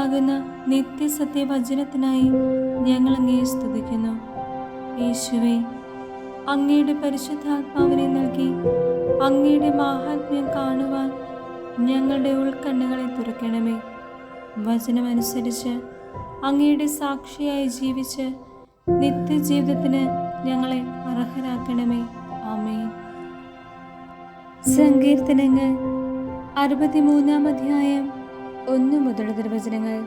ജീവനാകുന്ന നിത്യസത്യവചനത്തിനായി ഞങ്ങൾ അങ്ങയെ സ്തുതിക്കുന്നു. യേശുവേ, അങ്ങയുടെ പരിശുദ്ധാത്മാവിനെ നൽകി അങ്ങയുടെ മാഹാത്മ്യം കാണുവാൻ ഞങ്ങളുടെ ഉൾക്കണ്ണുകളെ തുറക്കണമേ. വചനമനുസരിച്ച് അങ്ങയുടെ സാക്ഷിയായി ജീവിച്ച് നിത്യജീവിതത്തിന് ഞങ്ങളെ അർഹരാക്കണമേ. ആമേൻ. സങ്കീർത്തനങ്ങൾ 63-ാം അധ്യായം 1 മുതൽ തിരുവചനങ്ങൾ.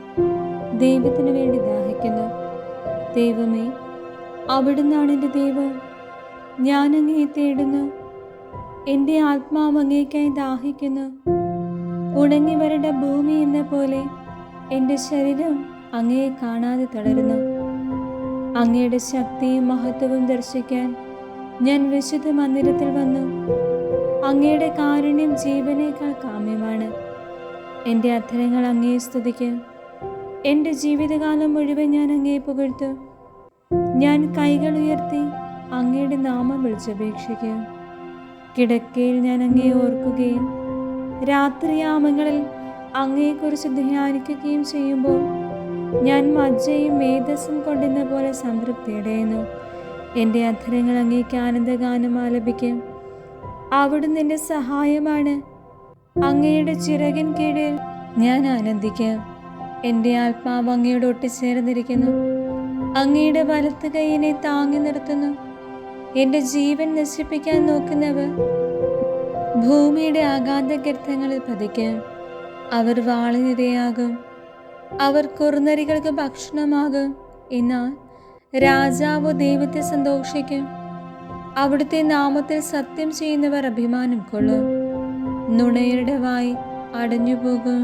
ദൈവത്തിനു വേണ്ടി ദാഹിക്കുന്നു. ദൈവമേ, അവിടുന്നാണ് എൻ്റെ ദൈവം. ഞാൻ അങ്ങയെ തേടുന്നു. എൻ്റെ ആത്മാവ് അങ്ങേക്കായി ദാഹിക്കുന്നു. ഉണങ്ങി വരേണ്ട ഭൂമി എന്ന പോലെ എൻ്റെ ശരീരം അങ്ങയെ കാണാതെ തളരുന്നു. അങ്ങയുടെ ശക്തിയും മഹത്വവും ദർശിക്കാൻ ഞാൻ വിശുദ്ധ മന്ദിരത്തിൽ വന്നു. അങ്ങയുടെ കാരുണ്യം ജീവനേക്കാൾ കാമ്യമാണ്. എൻ്റെ അധരങ്ങൾ അങ്ങയെ സ്തുതിക്കും. എൻ്റെ ജീവിതകാലം മുഴുവൻ ഞാൻ അങ്ങയെ പുകഴ്ത്തും. ഞാൻ കൈകൾ ഉയർത്തി അങ്ങയുടെ നാമം വിളിച്ചപേക്ഷിക്കും. കിടക്കയിൽ ഞാൻ അങ്ങയെ ഓർക്കുകയും രാത്രിയാമങ്ങളിൽ അങ്ങയെക്കുറിച്ച് ധ്യാനിക്കുകയും ചെയ്യുമ്പോൾ ഞാൻ മജ്ജയും മേധസ്സും കൊണ്ടെന്ന പോലെ സംതൃപ്തി അടയുന്നു. എൻ്റെ അധരങ്ങൾ അങ്ങേക്ക് ആനന്ദഗാനം ആലപിക്കും. അവിടുന്ന് എൻ്റെ സഹായമാണ്. അങ്ങയുടെ ചിറകിൻ കീഴിൽ ഞാൻ ആനന്ദിക്കാം. എൻ്റെ ആത്മാവ് അങ്ങയോട് ഒട്ടിച്ചേർന്നിരിക്കുന്നു. അങ്ങയുടെ വലത്ത് കൈയിനെ താങ്ങി നിർത്തുന്നു. എൻ്റെ ജീവൻ നശിപ്പിക്കാൻ നോക്കുന്നവർ ഭൂമിയുടെ അഗാധഗർത്തങ്ങളിൽ പതിക്കും. അവർ വാളിനിരയാകും. അവർ കുറുനരികൾക്ക് ഭക്ഷണമാകും. എന്നാൽ രാജാവ് ദൈവത്തെ സന്തോഷിക്കും. അവിടുത്തെ നാമത്തിൽ സത്യം ചെയ്യുന്നവർ അഭിമാനം കൊള്ളും. നുണയരുടെ വായ് അടഞ്ഞുപോകും.